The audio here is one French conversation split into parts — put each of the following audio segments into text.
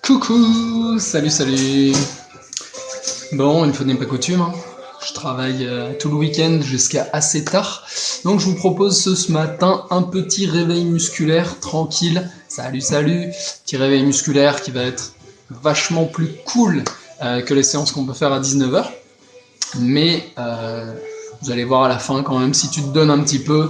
Coucou, salut. Bon, une fois n'est pas coutume, hein. Je travaille tout le week-end jusqu'à assez tard. Donc je vous propose ce matin un petit réveil musculaire tranquille. Salut. Petit réveil musculaire qui va être vachement plus cool que les séances qu'on peut faire à 19h. Mais vous allez voir à la fin quand même, si tu te donnes un petit peu,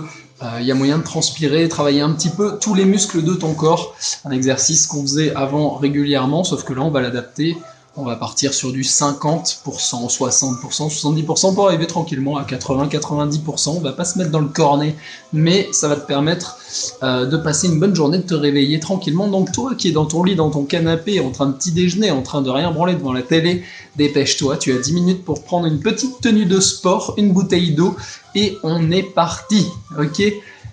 y a moyen de transpirer, travailler un petit peu tous les muscles de ton corps. Un exercice qu'on faisait avant régulièrement, sauf que là on va l'adapter. On va partir sur du 50%, 60%, 70% pour arriver tranquillement à 80-90%. On va pas se mettre dans le cornet, mais ça va te permettre de passer une bonne journée, de te réveiller tranquillement. Donc toi qui es dans ton lit, dans ton canapé, en train de petit déjeuner, en train de rien branler devant la télé, dépêche-toi, tu as 10 minutes pour prendre une petite tenue de sport, une bouteille d'eau, et on est parti, ok ?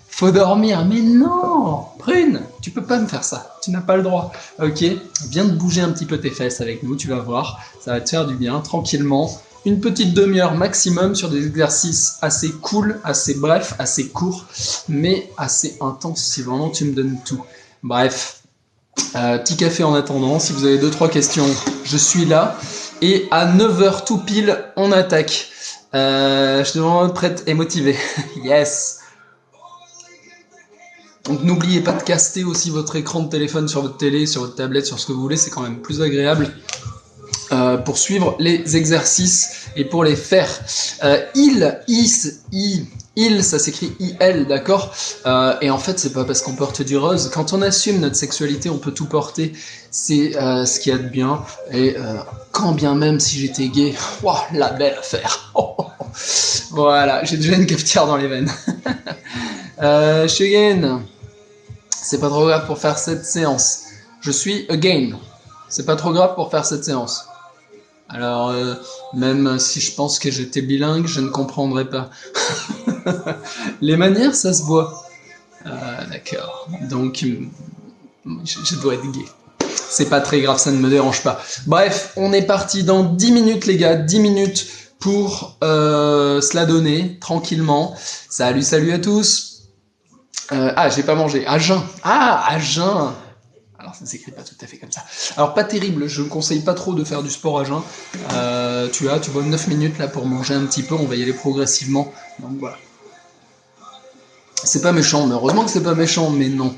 Faut dormir, mais non, Prune, tu peux pas me faire ça, tu n'as pas le droit, ok? Viens de bouger un petit peu tes fesses avec nous, tu vas voir, ça va te faire du bien, tranquillement. Une petite demi-heure maximum sur des exercices assez cool, assez brefs, assez courts, mais assez intenses si vraiment tu me donnes tout. Bref, petit café en attendant, si vous avez 2-3 questions, je suis là. Et à 9h tout pile, on attaque. Je te demande prête et motivée. Yes! Donc n'oubliez pas de caster aussi votre écran de téléphone sur votre télé, sur votre tablette, sur ce que vous voulez, c'est quand même plus agréable pour suivre les exercices et pour les faire. Il, ça s'écrit IL, d'accord, et en fait c'est pas parce qu'on porte du rose, quand on assume notre sexualité on peut tout porter, c'est ce qu'il y a de bien, et quand bien même si j'étais gay, wow, la belle affaire. Voilà, j'ai déjà une cafetière dans les veines. Again. C'est pas trop grave pour faire cette séance. Je suis again. C'est pas trop grave pour faire cette séance. Alors, même si je pense que j'étais bilingue, je ne comprendrai pas. Les manières, ça se voit. D'accord. Donc, je dois être gay. C'est pas très grave, ça ne me dérange pas. Bref, on est parti dans 10 minutes, les gars. 10 minutes pour se la donner, tranquillement. Salut à tous. J'ai pas mangé. À jeun. À jeun. Alors, ça ne s'écrit pas tout à fait comme ça. Alors, pas terrible. Je ne conseille pas trop de faire du sport à jeun. Tu vois 9 minutes là pour manger un petit peu. On va y aller progressivement. Donc, voilà. C'est pas méchant, mais heureusement que c'est pas méchant, mais non.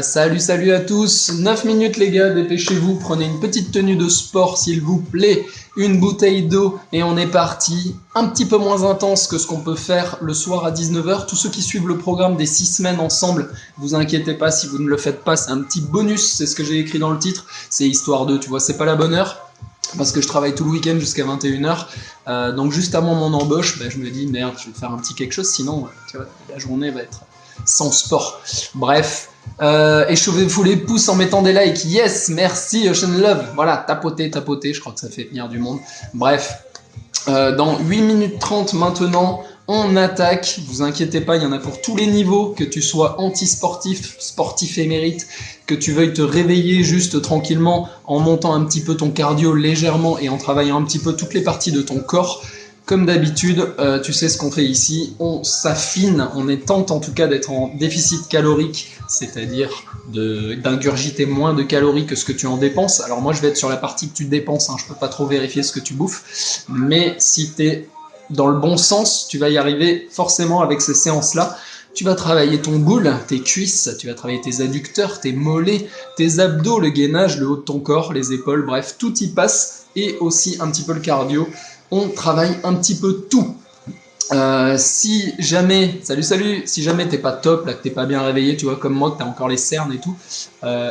Salut à tous. 9 minutes, les gars, dépêchez-vous. Prenez une petite tenue de sport, s'il vous plaît. Une bouteille d'eau, et on est parti. Un petit peu moins intense que ce qu'on peut faire le soir à 19h. Tous ceux qui suivent le programme des 6 semaines ensemble, vous inquiétez pas si vous ne le faites pas. C'est un petit bonus, c'est ce que j'ai écrit dans le titre. C'est histoire de, tu vois, c'est pas la bonne heure. Parce que je travaille tout le week-end jusqu'à 21h, donc juste avant mon embauche, je me dis merde, je vais faire un petit quelque chose, sinon tu vois, la journée va être sans sport. Bref, échauffez-vous les pouces en mettant des likes, yes, merci Ocean Love, voilà, tapotez, je crois que ça fait venir du monde. Bref, dans 8 minutes 30 maintenant, on attaque, vous inquiétez pas, il y en a pour tous les niveaux, que tu sois anti-sportif, sportif émérite, que tu veuilles te réveiller juste tranquillement en montant un petit peu ton cardio légèrement et en travaillant un petit peu toutes les parties de ton corps. Comme d'habitude, tu sais ce qu'on fait ici, on s'affine, on tente en tout cas d'être en déficit calorique, c'est-à-dire d'ingurgiter moins de calories que ce que tu en dépenses. Alors moi je vais être sur la partie que tu dépenses, je peux pas trop vérifier ce que tu bouffes, mais si tu es dans le bon sens, tu vas y arriver forcément avec ces séances-là. Tu vas travailler ton boule, tes cuisses, tu vas travailler tes adducteurs, tes mollets, tes abdos, le gainage, le haut de ton corps, les épaules, bref, tout y passe, et aussi un petit peu le cardio. On travaille un petit peu tout. Si jamais, si jamais t'es pas top, là, que t'es pas bien réveillé, tu vois, comme moi, que t'as encore les cernes et tout,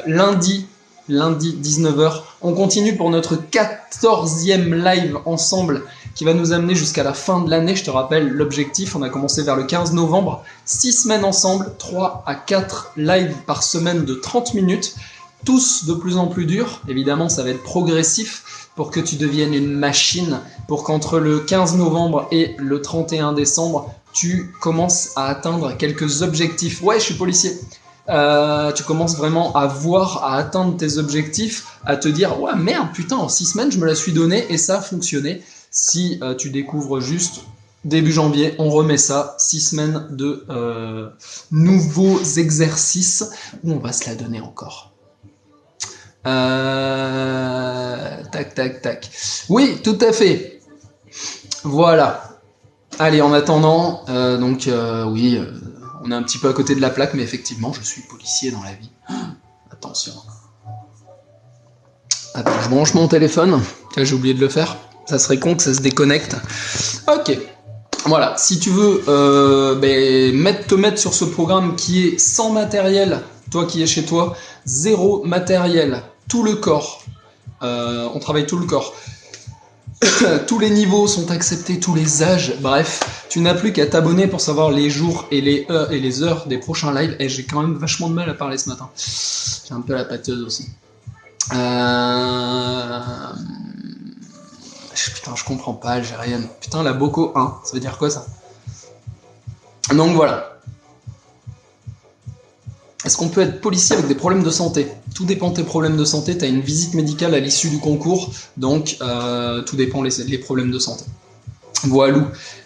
lundi 19h, on continue pour notre 14e live ensemble qui va nous amener jusqu'à la fin de l'année. Je te rappelle l'objectif, on a commencé vers le 15 novembre, 6 semaines ensemble, 3 à 4 lives par semaine de 30 minutes, tous de plus en plus durs, évidemment ça va être progressif pour que tu deviennes une machine, pour qu'entre le 15 novembre et le 31 décembre, tu commences à atteindre quelques objectifs. Ouais, je suis policier. Tu commences vraiment à voir, à atteindre tes objectifs, à te dire « Ouais, merde, putain, en 6 semaines, je me la suis donnée et ça a fonctionné. » Si tu découvres juste début janvier, on remet ça, 6 semaines de nouveaux exercices où on va se la donner encore. Tac, tac, tac. Oui, tout à fait. Voilà. Allez, en attendant, oui, on est un petit peu à côté de la plaque, mais effectivement, je suis policier dans la vie. Attention. Attends, je branche mon téléphone. Tiens, j'ai oublié de le faire. Ça serait con que ça se déconnecte. Ok. Voilà, si tu veux te mettre sur ce programme qui est sans matériel, toi qui es chez toi, zéro matériel, tout le corps. On travaille tout le corps. Tous les niveaux sont acceptés, tous les âges, bref, tu n'as plus qu'à t'abonner pour savoir les jours et les heures des prochains lives. Et j'ai quand même vachement de mal à parler ce matin. J'ai un peu la pâteuse aussi. Putain, je comprends pas, algérienne. Putain, la Boko 1, ça veut dire quoi ça? Donc voilà. Est-ce qu'on peut être policier avec des problèmes de santé? Tout dépend de tes problèmes de santé, tu as une visite médicale à l'issue du concours, donc tout dépend les problèmes de santé. Voilou.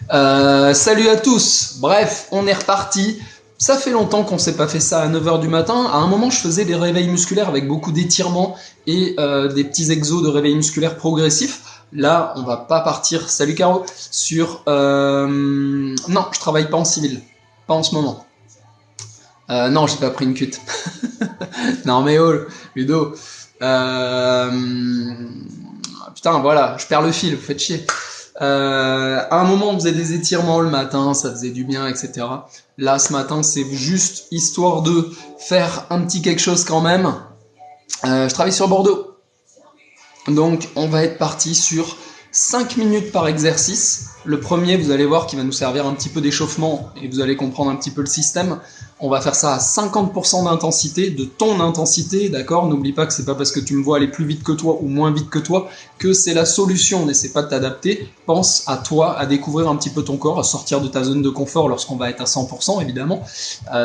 Salut à tous. Bref, on est reparti. Ça fait longtemps qu'on s'est pas fait ça à 9h du matin. À un moment, je faisais des réveils musculaires avec beaucoup d'étirements et des petits exos de réveil musculaire progressif. Là, on va pas partir, salut Caro, sur... Non, je travaille pas en civil. Pas en ce moment. Non, j'ai pas pris une cut. Non mais oh, Ludo. Putain, voilà, je perds le fil, vous faites chier. À un moment, on faisait des étirements le matin, ça faisait du bien, etc. Là, ce matin, c'est juste histoire de faire un petit quelque chose quand même. Je travaille sur Bordeaux. Donc, on va être parti sur 5 minutes par exercice. Le premier, vous allez voir, qui va nous servir un petit peu d'échauffement et vous allez comprendre un petit peu le système. On va faire ça à 50% d'intensité, de ton intensité, d'accord? N'oublie pas que c'est pas parce que tu me vois aller plus vite que toi ou moins vite que toi que c'est la solution. N'essaie pas de t'adapter. Pense à toi, à découvrir un petit peu ton corps, à sortir de ta zone de confort lorsqu'on va être à 100%, évidemment.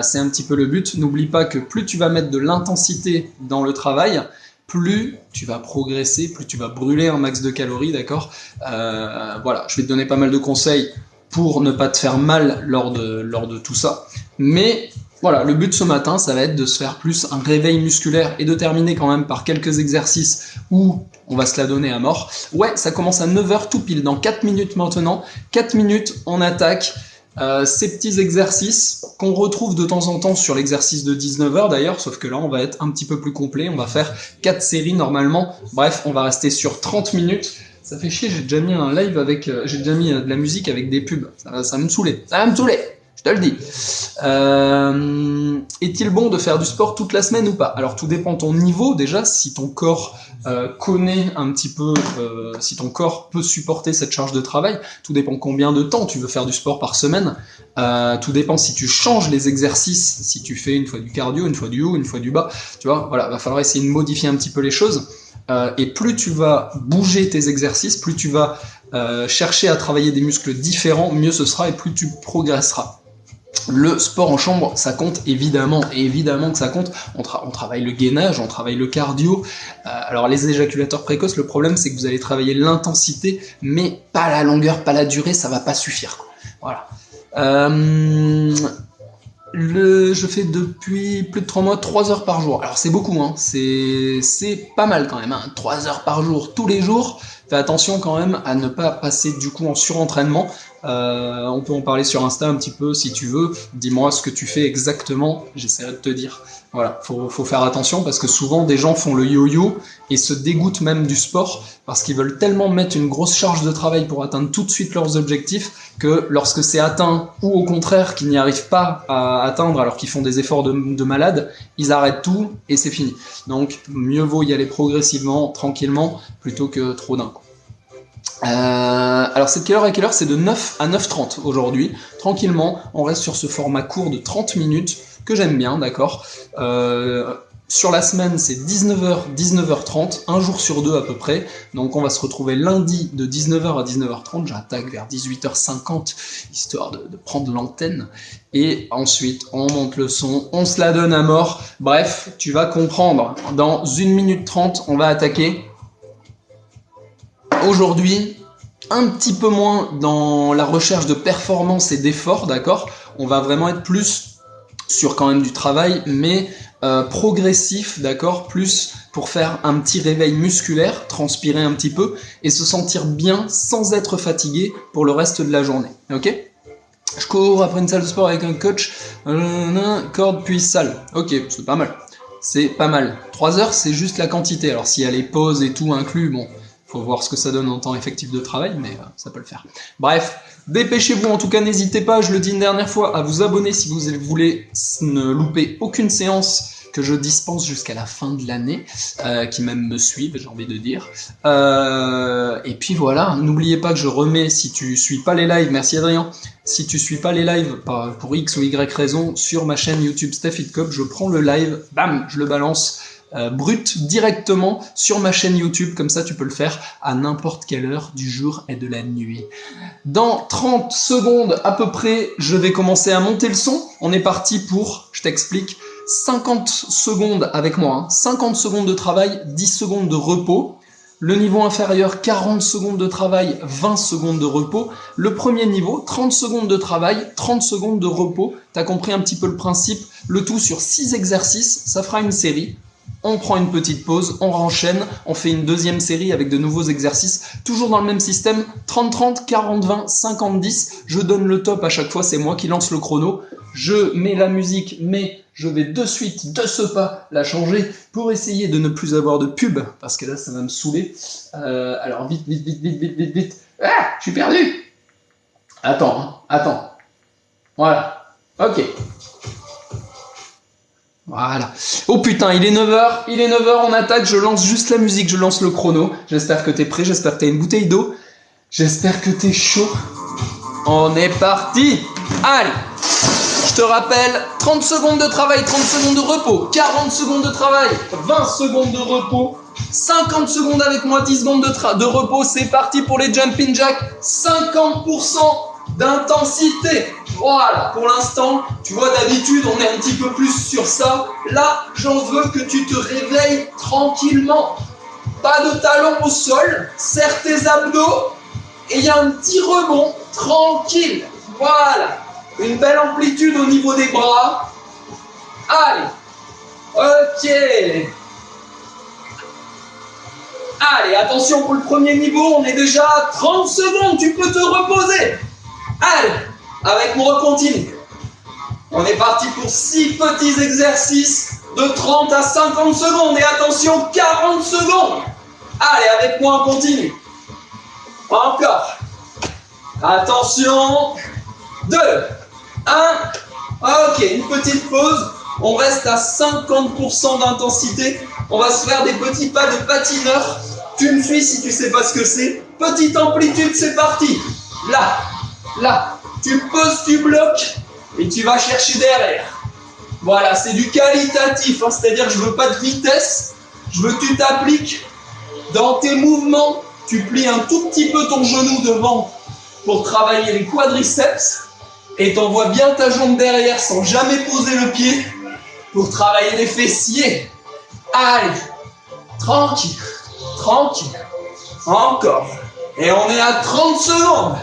C'est un petit peu le but. N'oublie pas que plus tu vas mettre de l'intensité dans le travail, plus tu vas progresser, plus tu vas brûler un max de calories, d'accord? Voilà, je vais te donner pas mal de conseils pour ne pas te faire mal lors de tout ça. Mais voilà, le but ce matin, ça va être de se faire plus un réveil musculaire et de terminer quand même par quelques exercices où on va se la donner à mort. Ouais, ça commence à 9h tout pile, dans 4 minutes maintenant. 4 minutes, on attaque. Ces petits exercices qu'on retrouve de temps en temps sur l'exercice de 19h d'ailleurs, sauf que là on va être un petit peu plus complet, on va faire 4 séries normalement, bref on va rester sur 30 minutes, ça fait chier, j'ai déjà mis un live avec, j'ai déjà mis de la musique avec des pubs, ça va me saouler, je te le dis. Est-il bon de faire du sport toute la semaine ou pas? Alors tout dépend de ton niveau déjà, si ton corps connaît un petit peu, si ton corps peut supporter cette charge de travail, tout dépend combien de temps tu veux faire du sport par semaine, tout dépend si tu changes les exercices, si tu fais une fois du cardio, une fois du haut, une fois du bas, tu vois, voilà, va falloir essayer de modifier un petit peu les choses, et plus tu vas bouger tes exercices, plus tu vas chercher à travailler des muscles différents, mieux ce sera et plus tu progresseras. Le sport en chambre, ça compte évidemment, et évidemment que ça compte. On travaille le gainage, on travaille le cardio. Alors les éjaculateurs précoces, le problème c'est que vous allez travailler l'intensité, mais pas la longueur, pas la durée, ça va pas suffire. Voilà. Je fais depuis plus de 3 mois 3 heures par jour. Alors c'est beaucoup, hein. C'est pas mal quand même, hein. 3 heures par jour, tous les jours. Fais attention quand même à ne pas passer du coup en surentraînement. On peut en parler sur Insta un petit peu si tu veux. Dis-moi ce que tu fais exactement, j'essaierai de te dire. Voilà, faut faire attention parce que souvent des gens font le yo-yo et se dégoûtent même du sport parce qu'ils veulent tellement mettre une grosse charge de travail pour atteindre tout de suite leurs objectifs que lorsque c'est atteint ou au contraire qu'ils n'y arrivent pas à atteindre alors qu'ils font des efforts de malade, ils arrêtent tout et c'est fini. Donc mieux vaut y aller progressivement, tranquillement, plutôt que trop d'un coup. Alors c'est de quelle heure à quelle heure? C'est de 9 à 9h30 aujourd'hui. Tranquillement, on reste sur ce format court de 30 minutes que j'aime bien, d'accord. Sur la semaine, c'est 19h, 19h30, un jour sur deux à peu près. Donc on va se retrouver lundi de 19h à 19h30. J'attaque vers 18h50, histoire de prendre l'antenne. Et ensuite, on monte le son, on se la donne à mort. Bref, tu vas comprendre. Dans 1 minute 30, on va attaquer. Aujourd'hui, un petit peu moins dans la recherche de performance et d'effort, d'accord? On va vraiment être plus sur quand même du travail, mais progressif, d'accord, plus pour faire un petit réveil musculaire, transpirer un petit peu et se sentir bien sans être fatigué pour le reste de la journée, ok? Je cours après une salle de sport avec un coach, corde puis salle, ok, c'est pas mal. C'est pas mal. 3 heures, c'est juste la quantité. Alors s'il y a les pauses et tout inclus, bon, faut voir ce que ça donne en temps effectif de travail, mais ça peut le faire. Bref, dépêchez-vous, en tout cas n'hésitez pas, je le dis une dernière fois, à vous abonner si vous voulez ne louper aucune séance que je dispense jusqu'à la fin de l'année, qui même me suivent, j'ai envie de dire. Et puis voilà, n'oubliez pas que je remets, si tu suis pas les lives, merci Adrien, si tu suis pas les lives pour X ou Y raison, sur ma chaîne YouTube Steph It Cup, je prends le live, bam, je le balance brut directement sur ma chaîne YouTube, comme ça tu peux le faire à n'importe quelle heure du jour et de la nuit. Dans 30 secondes à peu près, je vais commencer à monter le son. On est parti pour, je t'explique, 50 secondes avec moi, hein. 50 secondes de travail, 10 secondes de repos. Le niveau inférieur, 40 secondes de travail, 20 secondes de repos. Le premier niveau, 30 secondes de travail, 30 secondes de repos. T'as compris un petit peu le principe. Le tout sur 6 exercices, ça fera une série. On prend une petite pause, on renchaîne, on fait une deuxième série avec de nouveaux exercices, toujours dans le même système, 30-30, 40-20, 50-10, je donne le top à chaque fois, c'est moi qui lance le chrono, je mets la musique, mais je vais de suite, de ce pas, la changer pour essayer de ne plus avoir de pub, parce que là ça va me saouler. Alors vite, vite. Ah, je suis perdu. Attends. Voilà, ok. Voilà. Oh putain, il est 9h, on attaque, je lance juste la musique, je lance le chrono. J'espère que t'es prêt, j'espère que t'as une bouteille d'eau. J'espère que t'es chaud. On est parti. Allez. Je te rappelle, 30 secondes de travail, 30 secondes de repos, 40 secondes de travail, 20 secondes de repos, 50 secondes avec moi, 10 secondes de repos. C'est parti pour les jumping jacks. 50% d'intensité. Voilà, pour l'instant, tu vois, d'habitude, on est un petit peu plus sur ça. Là, j'en veux que tu te réveilles tranquillement. Pas de talons au sol, serre tes abdos et il y a un petit rebond, tranquille. Voilà, une belle amplitude au niveau des bras. Allez, ok. Allez, attention pour le premier niveau, on est déjà à 30 secondes, tu peux te reposer. Allez, avec moi, on continue. On est parti pour 6 petits exercices de 30 à 50 secondes. Et attention, 40 secondes. Allez, avec moi, on continue. Encore. Attention. 2, 1. Ok, une petite pause. On reste à 50% d'intensité. On va se faire des petits pas de patineur. Tu me suis si tu sais pas ce que c'est. Petite amplitude, c'est parti. Là. Tu poses, tu bloques et tu vas chercher derrière. Voilà, c'est du qualitatif, hein, c'est-à-dire que je veux pas de vitesse. Je veux que tu t'appliques dans tes mouvements. Tu plies un tout petit peu ton genou devant pour travailler les quadriceps et t'envoies bien ta jambe derrière sans jamais poser le pied pour travailler les fessiers. Allez, tranquille. Encore. Et on est à 30 secondes.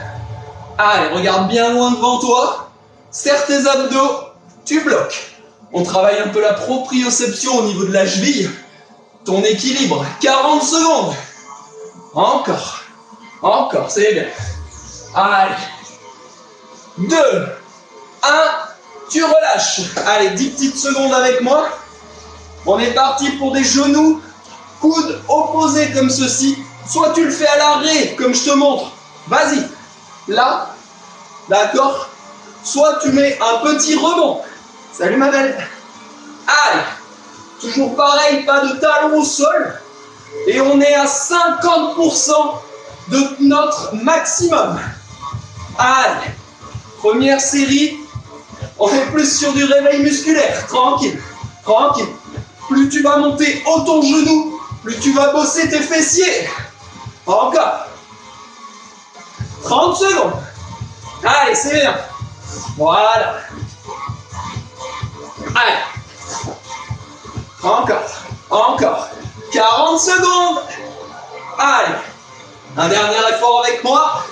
Allez, regarde bien loin devant toi. Serre tes abdos. Tu bloques. On travaille un peu la proprioception au niveau de la cheville. Ton équilibre. 40 secondes. Encore, c'est bien. Allez. 2, 1. Tu relâches. Allez, 10 petites secondes avec moi. On est parti pour des genoux, coudes opposés comme ceci. Soit tu le fais à l'arrêt, comme je te montre. Vas-y. Là. D'accord. Soit tu mets un petit rebond. Salut ma belle. Allez. Toujours pareil, pas de talons au sol. Et on est à 50% de notre maximum. Allez. Première série. On est plus sur du réveil musculaire. Tranquille. Plus tu vas monter haut ton genou, plus tu vas bosser tes fessiers. Encore. 30 secondes. Allez, c'est bien. Voilà. Allez. Encore. 40 secondes. Allez. Un dernier effort avec moi.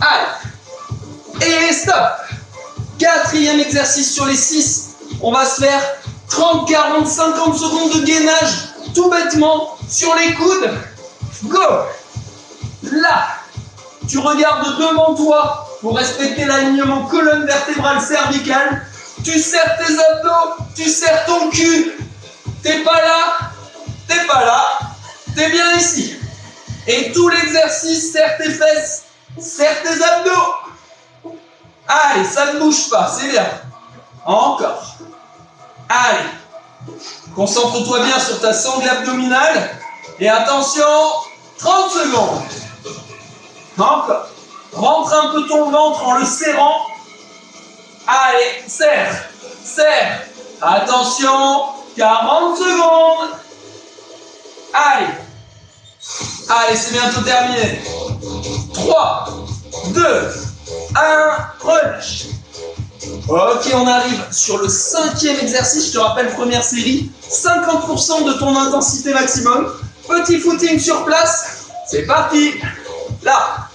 Allez. Et stop. 4e exercice sur les 6. On va se faire 30, 40, 50 secondes de gainage, tout bêtement, sur les coudes. Go! Là, tu regardes devant toi pour respecter l'alignement colonne vertébrale cervicale. Tu serres tes abdos, tu serres ton cul. T'es pas là, t'es bien ici. Et tout l'exercice, serre tes fesses, serre tes abdos. Allez, ça ne bouge pas, c'est bien. Encore. Allez. Concentre-toi bien sur ta sangle abdominale. Et attention, 30 secondes. Encore. Rentre un peu ton ventre en le serrant. Allez, serre, serre. Attention, 40 secondes. Allez. Allez, c'est bientôt terminé. 3, 2, 1, relâche. Ok, on arrive sur le 5e exercice. Je te rappelle, première série, 50% de ton intensité maximum. Petit footing sur place. C'est parti. Là.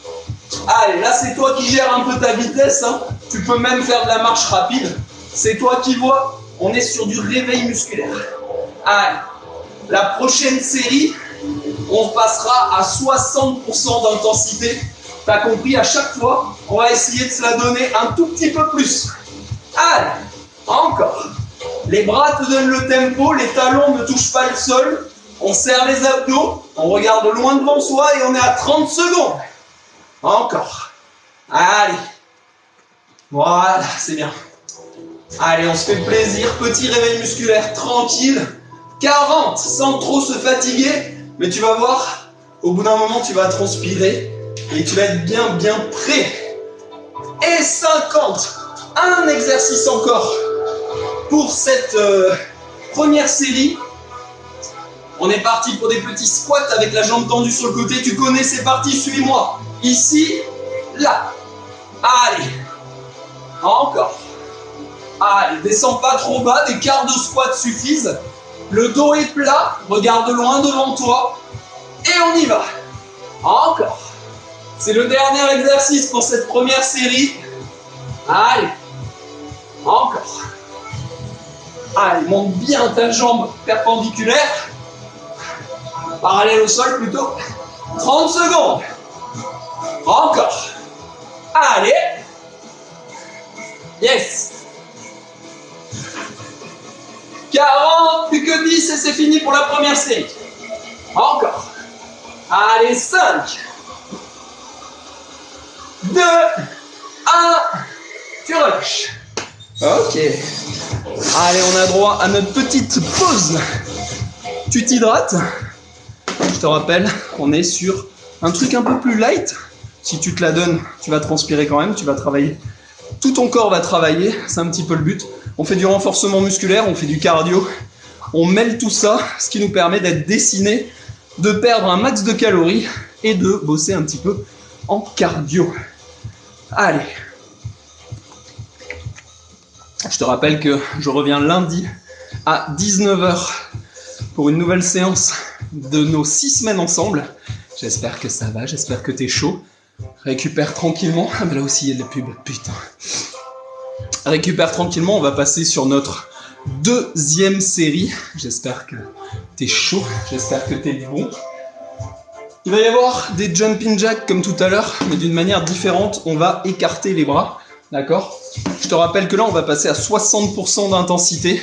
Allez, là, c'est toi qui gères un peu ta vitesse. Hein. Tu peux même faire de la marche rapide. C'est toi qui vois. On est sur du réveil musculaire. Allez. La prochaine série, on passera à 60% d'intensité. T'as compris, à chaque fois, on va essayer de se la donner un tout petit peu plus. Allez, encore. Les bras te donnent le tempo, les talons ne touchent pas le sol. On serre les abdos, on regarde loin devant soi et on est à 30 secondes. Encore. Allez. Voilà, c'est bien. Allez, on se fait plaisir. Petit réveil musculaire tranquille. 40, sans trop se fatiguer. Mais tu vas voir, au bout d'un moment, tu vas transpirer. Et tu vas être bien prêt. Et 50. Un exercice encore pour cette première série. On est parti pour des petits squats avec la jambe tendue sur le côté. Tu connais, c'est parti, suis-moi. Ici, là. Allez. Encore. Allez, descends pas trop bas, des quarts de squat suffisent. Le dos est plat, regarde loin devant toi. Et on y va. Encore. C'est le dernier exercice pour cette première série. Allez. Encore. Allez, monte bien ta jambe perpendiculaire. Parallèle au sol plutôt. 30 secondes. Encore. Allez. Yes. 40, plus que 10 et c'est fini pour la première série. Encore. Allez, 5. 2. 1. Tu relâches. Ok. Allez, on a droit à notre petite pause. Tu t'hydrates. Je te rappelle, on est sur un truc un peu plus light. Si tu te la donnes, tu vas transpirer quand même, tu vas travailler. Tout ton corps va travailler, c'est un petit peu le but. On fait du renforcement musculaire, on fait du cardio. On mêle tout ça, ce qui nous permet d'être dessiné, de perdre un max de calories et de bosser un petit peu en cardio. Allez. Je te rappelle que je reviens lundi à 19h pour une nouvelle séance de nos 6 semaines ensemble. J'espère que ça va, j'espère que t'es chaud. Récupère tranquillement. Ah mais là aussi il y a de la pub, putain. Récupère tranquillement, on va passer sur notre 2e série. J'espère que t'es chaud, j'espère que t'es bon. Il va y avoir des jumping jacks comme tout à l'heure, mais d'une manière différente. On va écarter les bras, d'accord? Je te rappelle que là, on va passer à 60% d'intensité.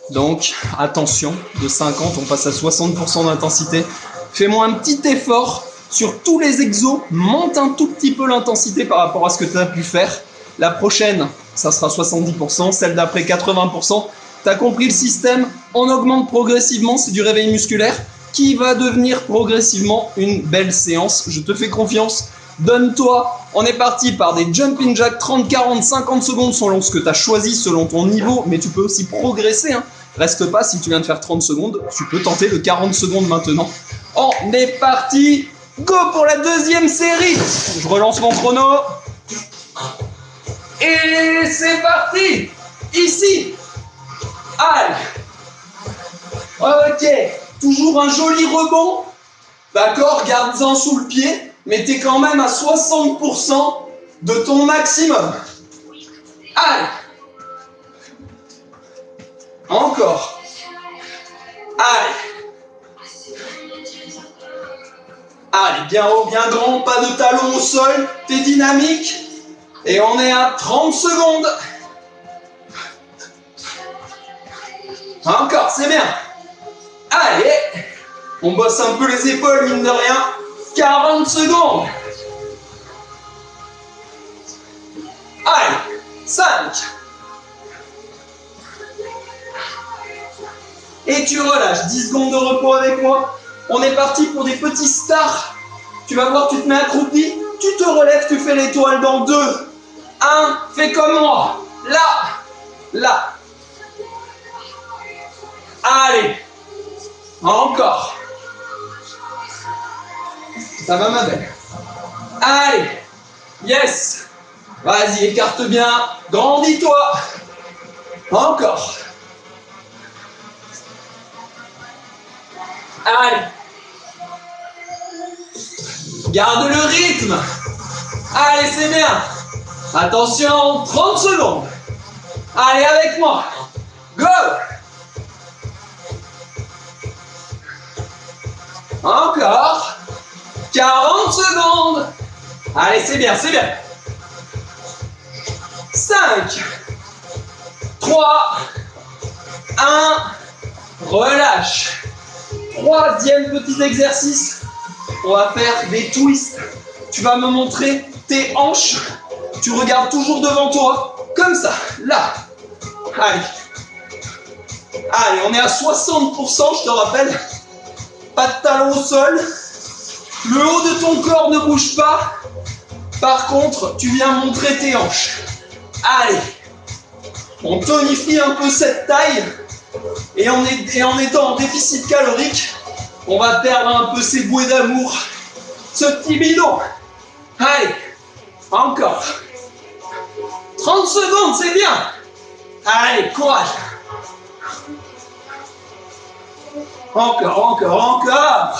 Donc, attention, de 50, on passe à 60% d'intensité. Fais-moi un petit effort sur tous les exos. Monte un tout petit peu l'intensité par rapport à ce que tu as pu faire. La prochaine, ça sera 70%. Celle d'après, 80%. Tu as compris le système? On augmente progressivement. C'est du réveil musculaire qui va devenir progressivement une belle séance. Je te fais confiance. Donne-toi. On est parti par des jumping jacks 30, 40, 50 secondes selon ce que tu as choisi, selon ton niveau. Mais tu peux aussi progresser. Hein. Reste pas, si tu viens de faire 30 secondes, tu peux tenter le 40 secondes maintenant. On est parti. Go pour la 2e série. Je relance mon chrono. Et c'est parti. Ici. Allez. Ok. Toujours un joli rebond. D'accord, garde-en sous le pied. Mais t'es quand même à 60% de ton maximum. Allez. Encore. Allez. Allez, bien haut, bien grand, pas de talons au sol. T'es dynamique. Et on est à 30 secondes. Encore, c'est bien. Allez. On bosse un peu les épaules, mine de rien. 40 secondes. Allez. 5. Et tu relâches. 10 secondes de repos avec moi. On est parti pour des petits stars. Tu vas voir, tu te mets accroupi. Tu te relèves, tu fais l'étoile dans 2. 1. Fais comme moi. Là. Là. Allez. Encore. Ça va, ma belle. Allez. Yes. Vas-y, écarte bien. Grandis-toi. Encore. Allez. Garde le rythme. Allez, c'est bien. Attention, 30 secondes. Allez, avec moi. Go. Encore. 40 secondes. Allez, c'est bien, c'est bien. 5, 3, 1, relâche. Troisième petit exercice, on va faire des twists. Tu vas me montrer tes hanches. Tu regardes toujours devant toi, comme ça, là. Allez. Allez, on est à 60%, je te rappelle. Pas de talons au sol. Le haut de ton corps ne bouge pas. Par contre, tu viens montrer tes hanches. Allez. On tonifie un peu cette taille. Et en étant en déficit calorique, on va perdre un peu ces bouées d'amour. Ce petit bidon. Allez. Encore. 30 secondes, c'est bien. Allez, courage. Encore, encore, encore.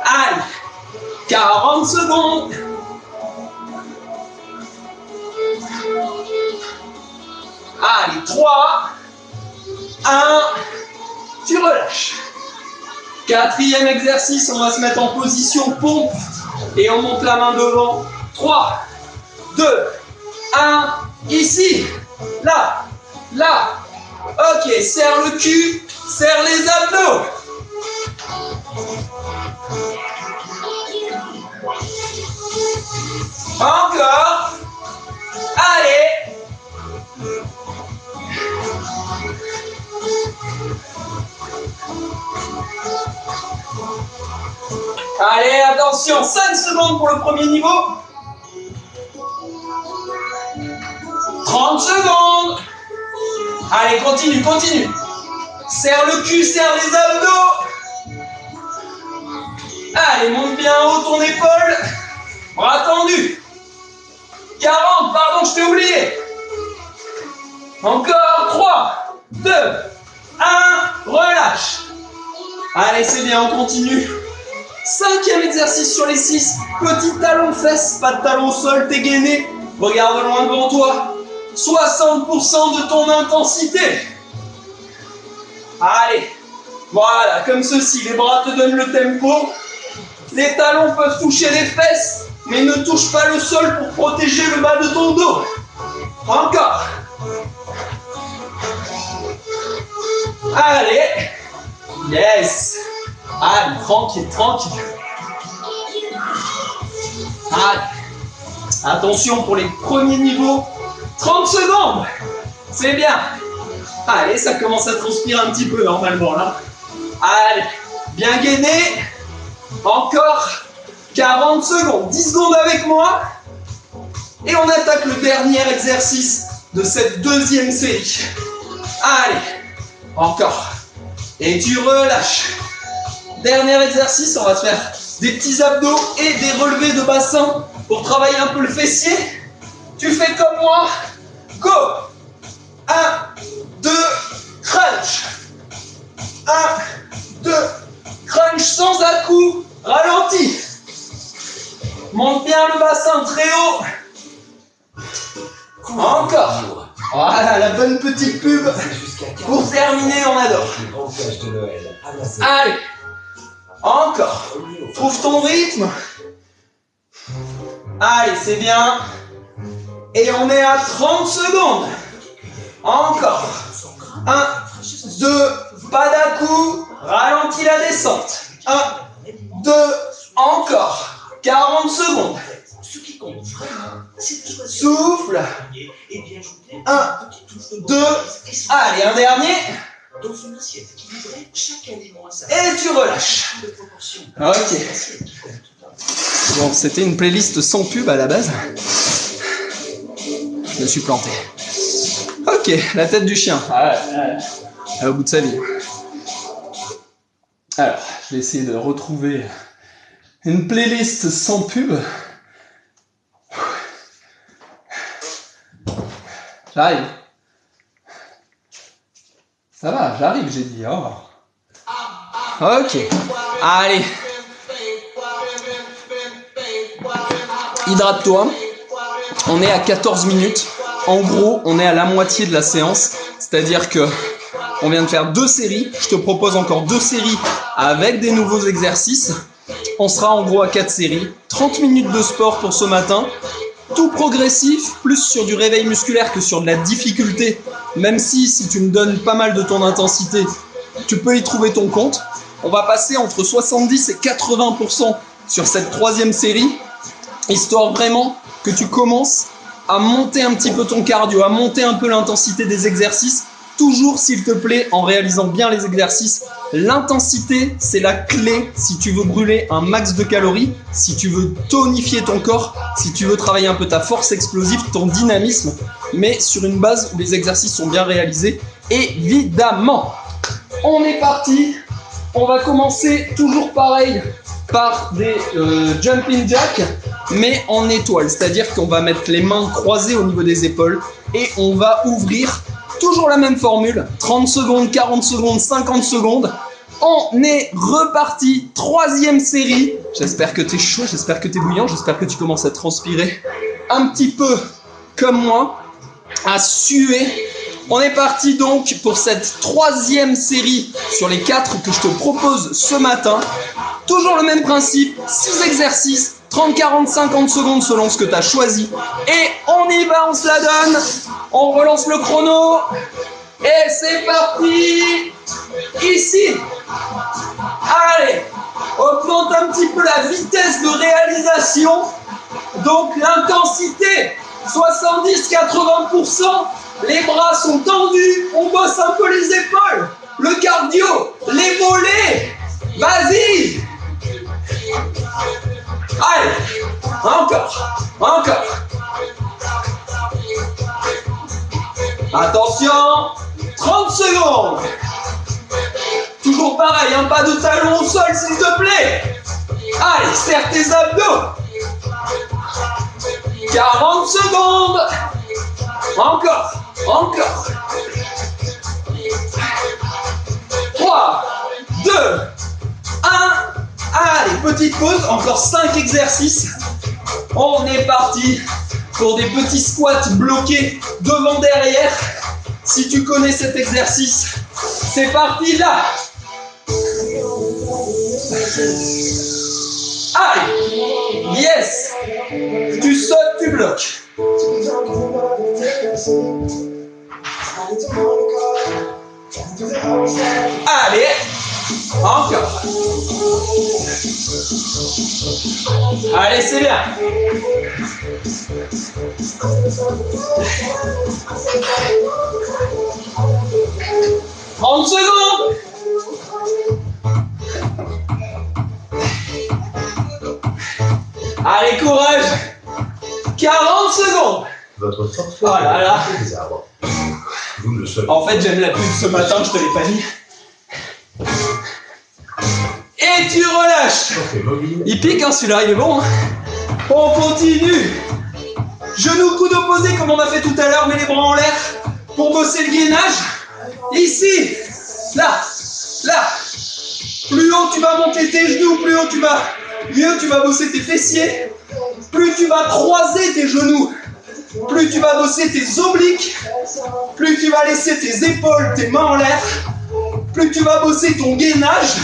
Allez. 40 secondes. Allez, 3, 1, tu relâches. Quatrième exercice, on va se mettre en position pompe et on monte la main devant. 3, 2, 1, ici, là, là. Ok, serre le cul, serre les abdos. Encore. Allez. Allez, attention, 5 secondes pour le premier niveau. 30 secondes. Allez, continue, continue. Serre le cul, serre les abdos. Allez, monte bien haut ton épaule. Bras tendus. 40, pardon, je t'ai oublié. Encore 3, 2, 1, relâche. Allez, c'est bien, on continue. Cinquième exercice sur les 6. Petit talon de fesses, pas de talon au sol, t'es gainé. Regarde loin devant toi. 60% de ton intensité. Allez, voilà, comme ceci. Les bras te donnent le tempo. Les talons peuvent toucher les fesses, mais ne touche pas le sol pour protéger le bas de ton dos. Encore. Allez. Yes. Allez, tranquille, tranquille. Allez. Attention pour les premiers niveaux. 30 secondes. C'est bien. Allez, ça commence à transpirer un petit peu normalement là. Allez, bien gainé. Encore 40 secondes. 10 secondes avec moi. Et on attaque le dernier exercice de cette deuxième série. Allez, encore. Et tu relâches. Dernier exercice, on va se faire des petits abdos et des relevés de bassin pour travailler un peu le fessier. Tu fais comme moi. Go. 1, 2, crunch. 1, 2, crunch sans à-coups. Ralenti. Monte bien le bassin très haut. Encore. Voilà, la bonne petite pub. Pour terminer, on adore. Allez. Encore. Trouve ton rythme. Allez, c'est bien. Et on est à 30 secondes. Encore. 1, 2, pas d'à-coup. Ralentis la descente. 1, 2, encore. 40 secondes. Souffle. 1, 2, allez, un dernier. Et tu relâches. Ok. Bon, c'était une playlist sans pub à la base. Je me suis planté. Ok, la tête du chien. Au bout de sa vie. Alors, je vais essayer de retrouver une playlist sans pub. J'arrive. Ça va, j'arrive, j'ai dit. Oh. Ok. Allez. Hydrate-toi. On est à 14 minutes. En gros, on est à la moitié de la séance. C'est-à-dire que on vient de faire 2 séries. Je te propose encore 2 séries avec des nouveaux exercices. On sera en gros à 4 séries. 30 minutes de sport pour ce matin. Tout progressif, plus sur du réveil musculaire que sur de la difficulté. Même si tu me donnes pas mal de ton intensité, tu peux y trouver ton compte. On va passer entre 70 et 80% sur cette 3e série, histoire vraiment que tu commences à monter un petit peu ton cardio, à monter un peu l'intensité des exercices. Toujours, s'il te plaît, en réalisant bien les exercices. L'intensité, c'est la clé si tu veux brûler un max de calories, si tu veux tonifier ton corps, si tu veux travailler un peu ta force explosive, ton dynamisme, mais sur une base où les exercices sont bien réalisés, évidemment. On est parti. On va commencer toujours pareil par des jumping jacks, mais en étoile. C'est-à-dire qu'on va mettre les mains croisées au niveau des épaules et on va ouvrir. Toujours la même formule, 30 secondes, 40 secondes, 50 secondes. On est reparti, 3e série. J'espère que t'es chaud, j'espère que t'es bouillant, j'espère que tu commences à transpirer un petit peu comme moi, à suer. On est parti donc pour cette 3e série sur les 4 que je te propose ce matin. Toujours le même principe, 6 exercices, 30, 40, 50 secondes selon ce que tu as choisi. Et on y va, on se la donne. On relance le chrono. Et c'est parti. Ici. Allez, augmente un petit peu la vitesse de réalisation. Donc l'intensité, 70-80%. Les bras sont tendus. On bosse un peu les épaules. Le cardio, les mollets. Vas-y. Allez, encore. Attention, 30 secondes. Toujours pareil, hein, pas de talons au sol s'il te plaît. Allez, serre tes abdos. 40 secondes. Encore. 3, 2, 1. Allez, petite pause, encore 5 exercices. On est parti pour des petits squats bloqués devant derrière. Si tu connais cet exercice, c'est parti là. Allez, yes. Tu sautes, tu bloques. Allez, encore. Allez, c'est bien. « 30 secondes. Allez, courage. 40 secondes. Votre forfait. Oh là là. Vous ne le savez. En fait, j'aime la pub ce matin, je te l'ai pas dit. Et tu relâches. Il pique, hein, celui-là, il est bon. Hein. On continue. Genou, coude opposé, comme on a fait tout à l'heure, mets les bras en l'air pour bosser le gainage. Ici, là. Plus haut tu vas monter tes genoux, mieux tu vas bosser tes fessiers. Plus tu vas croiser tes genoux, plus plus tu vas bosser tes obliques, plus tu vas laisser tes épaules, tes mains en l'air, plus tu vas bosser ton gainage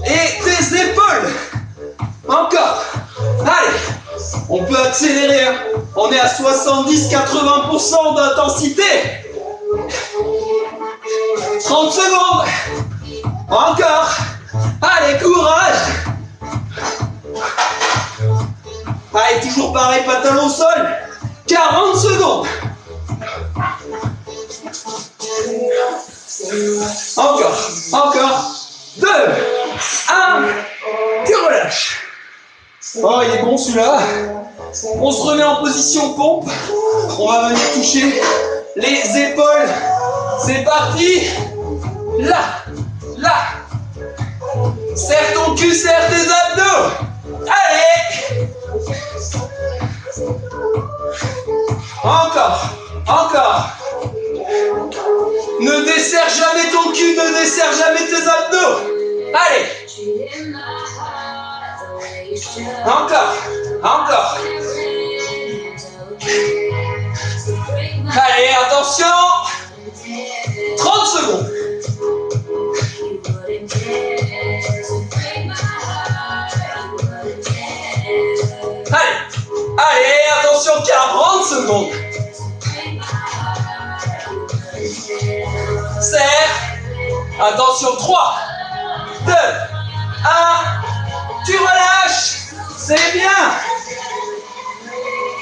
et tes épaules. Encore. Allez, on peut accélérer. Hein. On est à 70-80% d'intensité. 30 secondes. Encore. Allez, courage. Allez, toujours pareil, pantalon au sol. 40 secondes. Encore. 2, 1. Tu relâches. Oh, il est bon celui-là. On se remet en position pompe. On va venir toucher les épaules. C'est parti. Là. Serre ton cul, serre tes abdos. Allez. Encore. Ne desserre jamais ton cul, ne desserre jamais tes abdos. Allez. Encore. Allez, attention. 30 secondes. Allez, attention, 40 secondes. Serre. Attention, 3, 2, 1. Tu relâches. C'est bien.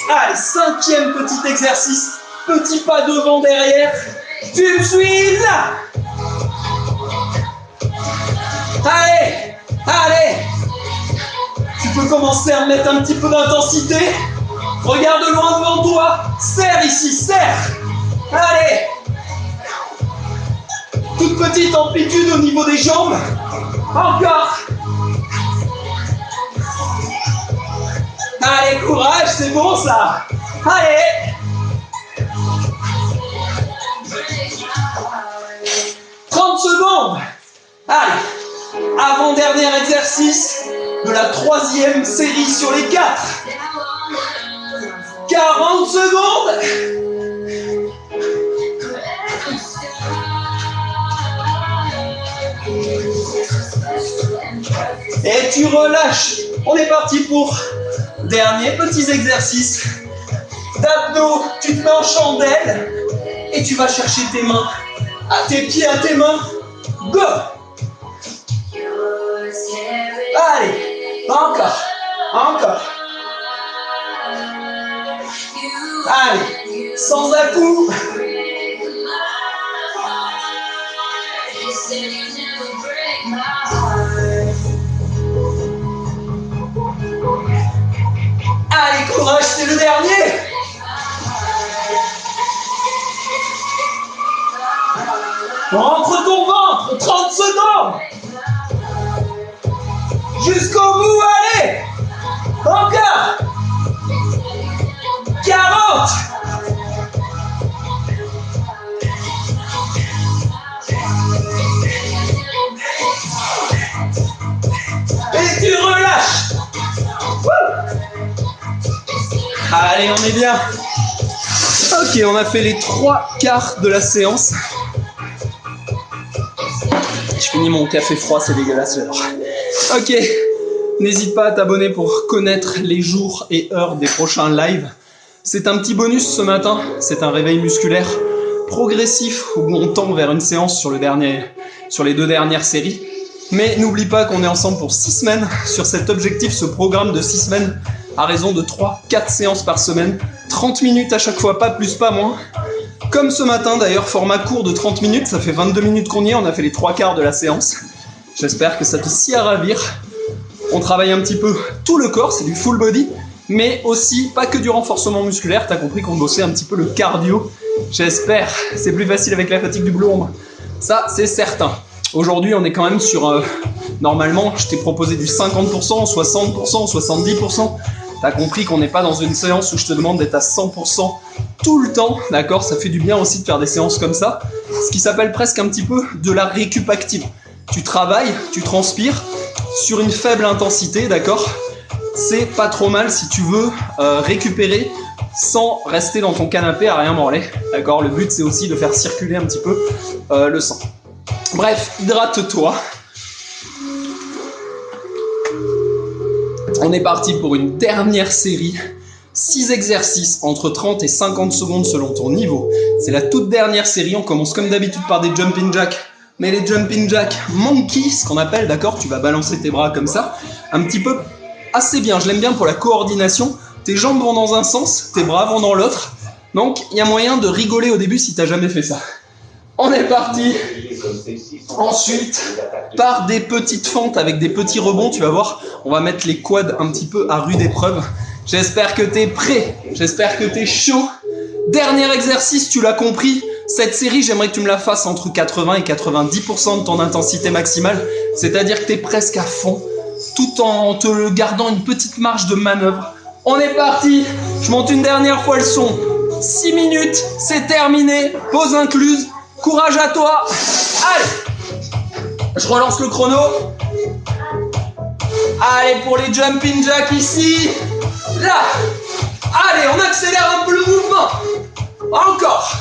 Allez, 5e petit exercice. Petit pas devant, derrière. Tu me suis là. Allez. Tu peux commencer à mettre un petit peu d'intensité. Regarde loin devant toi. Serre ici, serre. Allez. Toute petite amplitude au niveau des jambes. Encore. Allez, courage, c'est bon ça. Allez. 30 secondes. Allez. Avant-dernier exercice de la 3e série sur les 4. 40 secondes. Et tu relâches. On est parti pour dernier petit exercice d'abdos. Tu te mets en chandelle et tu vas chercher tes mains à tes pieds, à tes mains. Go. Allez, encore. Allez, sans à-coups. Allez, courage, c'est le dernier. Rentre ton ventre, 30 secondes. Jusqu'au bout, allez. Encore. 40. Et tu relâches. Allez, on est bien. Ok, on a fait les 3 quarts de la séance. Je finis mon café froid, c'est dégueulasse, j'adore. Ok, n'hésite pas à t'abonner pour connaître les jours et heures des prochains lives. C'est un petit bonus ce matin, c'est un réveil musculaire progressif où on tend vers une séance sur les 2 dernières séries. Mais n'oublie pas qu'on est ensemble pour 6 semaines sur cet objectif, ce programme de 6 semaines à raison de 3-4 séances par semaine, 30 minutes à chaque fois, pas plus, pas moins. Comme ce matin d'ailleurs, format court de 30 minutes, ça fait 22 minutes qu'on y est, on a fait les 3 quarts de la séance. J'espère que ça te scie à ravir. On travaille un petit peu tout le corps, c'est du full body, mais aussi pas que du renforcement musculaire, t'as compris qu'on bossait un petit peu le cardio. J'espère, c'est plus facile avec la fatigue du boulot. Ça, c'est certain. Aujourd'hui, on est quand même sur... normalement, je t'ai proposé du 50%, 60%, 70%. T'as compris qu'on n'est pas dans une séance où je te demande d'être à 100% tout le temps, d'accord? Ça fait du bien aussi de faire des séances comme ça, ce qui s'appelle presque un petit peu de la récup active. Tu travailles, tu transpires sur une faible intensité, d'accord? C'est pas trop mal si tu veux récupérer sans rester dans ton canapé à rien branler. D'accord? Le but, c'est aussi de faire circuler un petit peu le sang. Bref, hydrate-toi. On est parti pour une dernière série. 6 exercices entre 30 et 50 secondes selon ton niveau. C'est la toute dernière série. On commence comme d'habitude par des jumping jacks. Mais les jumping jacks monkey, ce qu'on appelle, d'accord? Tu vas balancer tes bras comme ça. Un petit peu assez bien. Je l'aime bien pour la coordination. Tes jambes vont dans un sens, tes bras vont dans l'autre. Donc, il y a moyen de rigoler au début si t'as jamais fait ça. On est parti. Ensuite, par des petites fentes avec des petits rebonds, tu vas voir, on va mettre les quads un petit peu à rude épreuve. J'espère que t'es prêt, j'espère que t'es chaud. Dernier exercice, tu l'as compris, cette série, j'aimerais que tu me la fasses entre 80 et 90% de ton intensité maximale, c'est-à-dire que t'es presque à fond, tout en te gardant une petite marge de manœuvre. On est parti, je monte une dernière fois le son. 6 minutes, c'est terminé, pause incluse, courage à toi. Allez, je relance le chrono. Allez, pour les jumping jacks ici. Là. Allez, on accélère un peu le mouvement. Encore.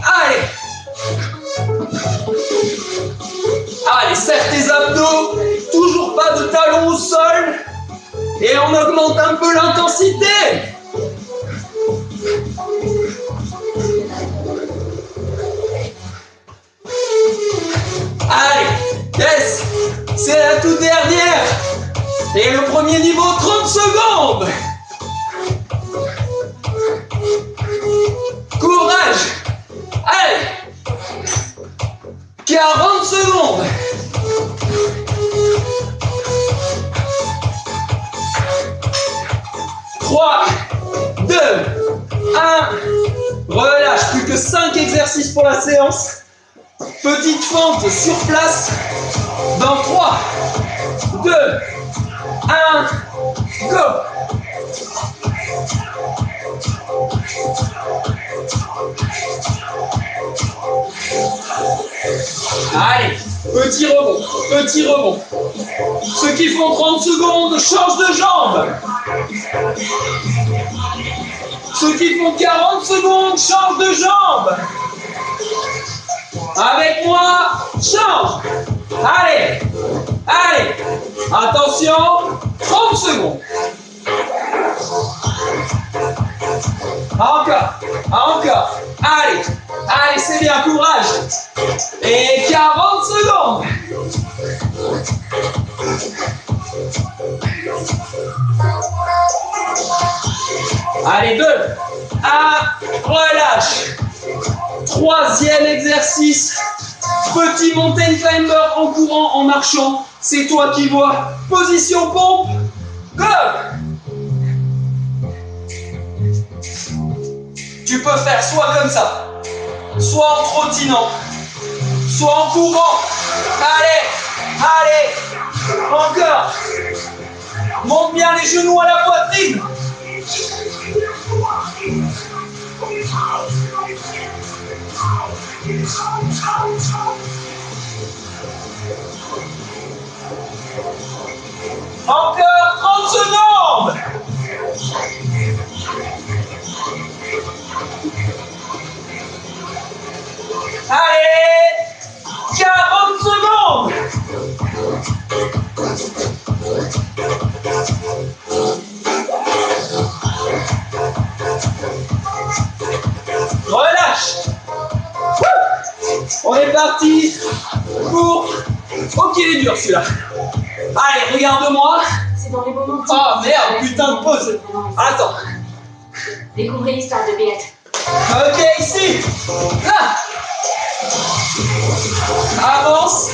Allez. Allez, serre tes abdos. Toujours pas de talons au sol. Et on augmente un peu l'intensité. Allez, yes, c'est la toute dernière. Et le premier niveau, 30 secondes. Courage. Allez, 40 secondes. Trois, 2, 1. Relâche, plus que 5 exercices pour la séance. Petite fente sur place. Dans 3, 2, 1, go. Allez, petit rebond, petit rebond. Ceux qui font 30 secondes changent de jambe. Ceux qui font 40 secondes changent de jambe. Avec moi, change. Allez, allez. Attention, 30 secondes. Encore, encore. Allez, allez, c'est bien, courage. Et 40 secondes. Allez, 2, 1, relâche. Troisième exercice. Petit mountain climber en courant, en marchant. C'est toi qui vois. Position pompe. Go. Tu peux faire soit comme ça, soit en trottinant, soit en courant. Allez, allez, encore. Monte bien les genoux à la poitrine. Encore 30 secondes. Allez, 40 secondes. Relâche. On est parti pour... Oh, qu'il est dur celui-là. Allez, regarde-moi. C'est dans les moments... Oh merde, putain de pause. Attends. Découvrez l'histoire de Béate. Ok, ici. Là. Avance.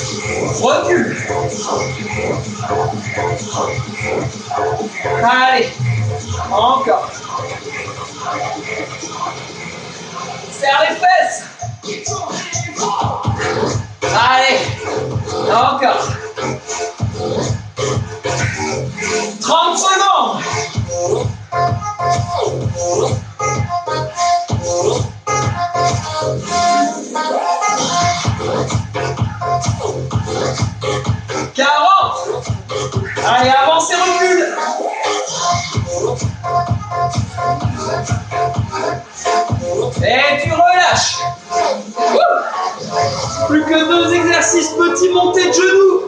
Recule. Allez. Encore. Serre les fesses. Allez. Encore. 30 secondes. Allez, avance et recule. Et tu relâches. Wouh. Plus que 2 exercices, petit montée de genoux.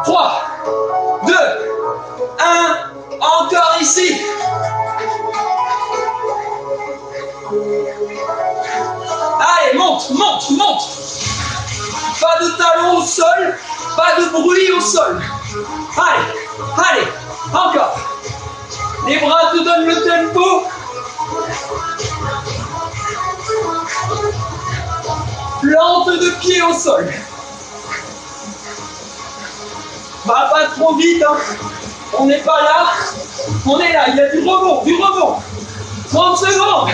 3, 2, 1, encore ici. Allez, monte, monte, monte. Pas de talons au sol, pas de bruit au sol. Allez, allez, encore. Les bras te donnent le tempo. Plante de pied au sol. Va pas trop vite, hein. On n'est pas là. On est là, il y a du rebond, du rebond. 30 secondes.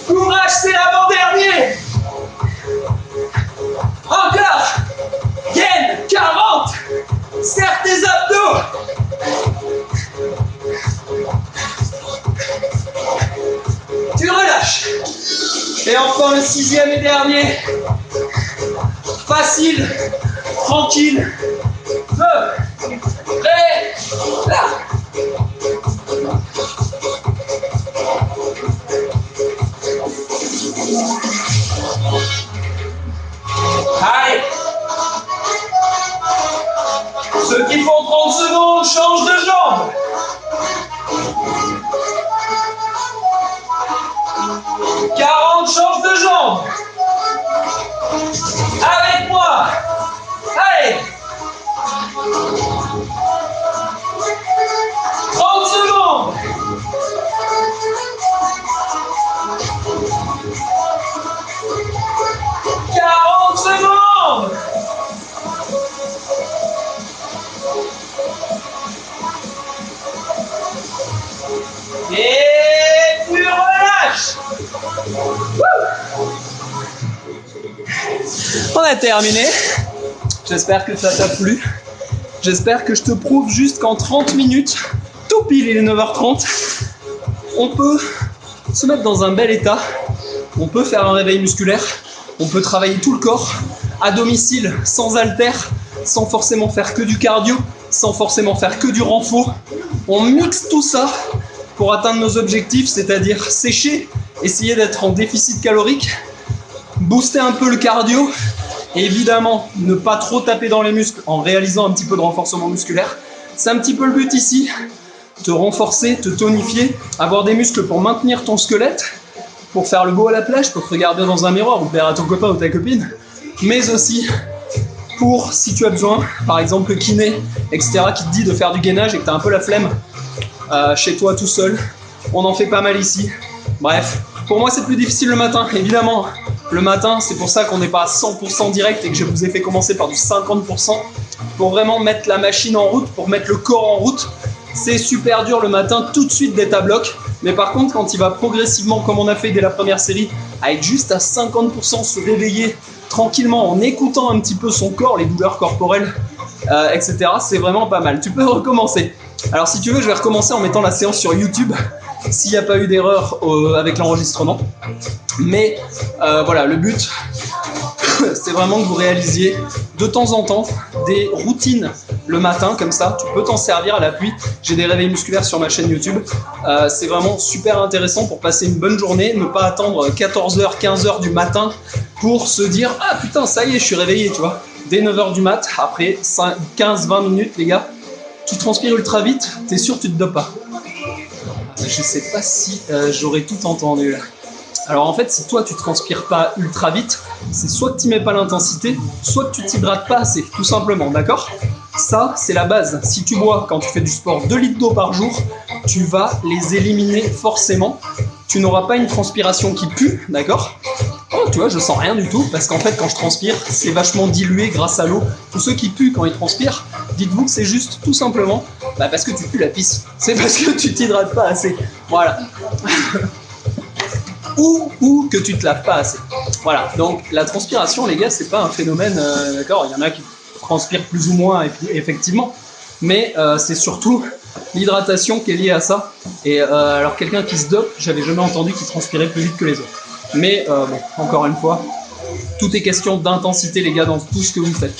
Courage, c'est l'avant-dernier. Encore. Gaine, 40. Serre tes abdos. Tu relâches. Et enfin le 6e et dernier. Facile, tranquille. 2, prêt, là. Allez. Ceux qui font 30 secondes changent de jambe. Change de jambe. Avec moi. Allez. 30 secondes. Secondes. Et tu relâches. On a terminé. J'espère que ça t'a plu. J'espère que je te prouve juste qu'en 30 minutes, tout pile, il est 9h30, on peut se mettre dans un bel état. On peut faire un réveil musculaire. On peut travailler tout le corps à domicile, sans haltères, sans forcément faire que du cardio, sans forcément faire que du renfort. On mixe tout ça pour atteindre nos objectifs, c'est-à-dire sécher, essayer d'être en déficit calorique, booster un peu le cardio, et évidemment ne pas trop taper dans les muscles en réalisant un petit peu de renforcement musculaire. C'est un petit peu le but ici, te renforcer, te tonifier, avoir des muscles pour maintenir ton squelette, pour faire le beau à la plage, pour te regarder dans un miroir ou plaire à ton copain ou ta copine, mais aussi pour, si tu as besoin, par exemple le kiné, etc., qui te dit de faire du gainage et que tu as un peu la flemme chez toi tout seul. On en fait pas mal ici. Bref, pour moi c'est plus difficile le matin, évidemment. Le matin, c'est pour ça qu'on n'est pas à 100% direct et que je vous ai fait commencer par du 50% pour vraiment mettre la machine en route, pour mettre le corps en route. C'est super dur le matin tout de suite d'être à bloc, mais par contre quand il va progressivement, comme on a fait dès la première série, à être juste à 50%, se réveiller tranquillement en écoutant un petit peu son corps, les douleurs corporelles, etc., c'est vraiment pas mal. Tu peux recommencer. Alors si tu veux, je vais recommencer en mettant la séance sur YouTube, s'il n'y a pas eu d'erreur avec l'enregistrement. Mais voilà, le but, c'est vraiment que vous réalisiez de temps en temps des routines le matin, comme ça, tu peux t'en servir à l'appui. J'ai des réveils musculaires sur ma chaîne YouTube. C'est vraiment super intéressant pour passer une bonne journée, ne pas attendre 14h, 15h du matin pour se dire « Ah putain, ça y est, je suis réveillé, tu vois ». Dès 9h du mat, après 15-20 minutes, les gars, tu transpires ultra vite, t'es sûr que tu te dopes pas. Je sais pas si j'aurais tout entendu là. Alors en fait, si toi tu transpires pas ultra vite, c'est soit que tu mets pas l'intensité, soit que tu t'hydrates pas assez, tout simplement, d'accord ? Ça, c'est la base. Si tu bois, quand tu fais du sport, 2 litres d'eau par jour, tu vas les éliminer forcément. Tu n'auras pas une transpiration qui pue, d'accord ? Oh, tu vois, je sens rien du tout, parce qu'en fait, quand je transpire, c'est vachement dilué grâce à l'eau. Tous ceux qui puent quand ils transpirent, dites-vous que c'est juste, tout simplement, parce que tu pues la pisse. C'est parce que tu t'hydrates pas assez. Voilà. ou que tu te laves pas assez. Voilà, donc la transpiration, les gars, c'est pas un phénomène, d'accord, il y en a qui transpirent plus ou moins, effectivement, mais c'est surtout l'hydratation qui est liée à ça. Et alors quelqu'un qui se dope, j'avais jamais entendu qu'il transpirait plus vite que les autres. Mais bon, encore une fois, tout est question d'intensité, les gars, dans tout ce que vous faites.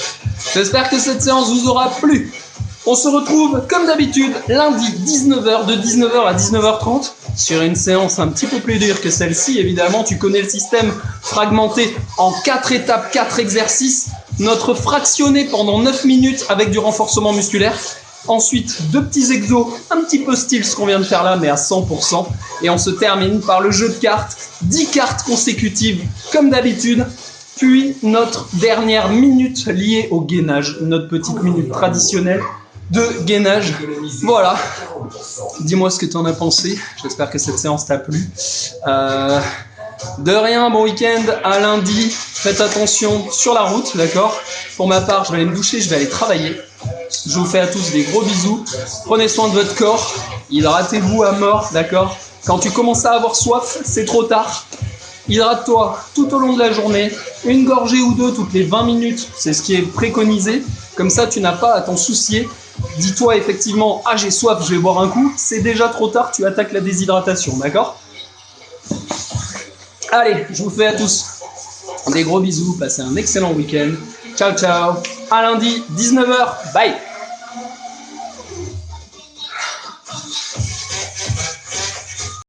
J'espère que cette séance vous aura plu. On se retrouve, comme d'habitude, lundi 19h, de 19h à 19h30. sur une séance un petit peu plus dure que celle-ci. Évidemment, tu connais le système fragmenté en 4 étapes, 4 exercices. Notre fractionné pendant 9 minutes avec du renforcement musculaire. Ensuite, 2 petits exos, un petit peu style ce qu'on vient de faire là, mais à 100%. Et on se termine par le jeu de cartes, 10 cartes consécutives comme d'habitude. Puis notre dernière minute liée au gainage, notre petite minute traditionnelle de gainage. Voilà. Dis-moi ce que tu en as pensé. J'espère que cette séance t'a plu. De rien, bon week-end. À lundi, faites attention sur la route, d'accord? Pour ma part, je vais aller me doucher, je vais aller travailler. Je vous fais à tous des gros bisous. Prenez soin de votre corps. Hydratez-vous à mort, d'accord? Quand tu commences à avoir soif, c'est trop tard. Hydrate-toi tout au long de la journée. Une gorgée ou deux toutes les 20 minutes. C'est ce qui est préconisé. Comme ça, tu n'as pas à t'en soucier. Dis-toi effectivement, ah j'ai soif, je vais boire un coup. C'est déjà trop tard, tu attaques la déshydratation, d'accord? Allez, je vous fais à tous des gros bisous. Passez un excellent week-end. Ciao, ciao. À lundi, 19h. Bye.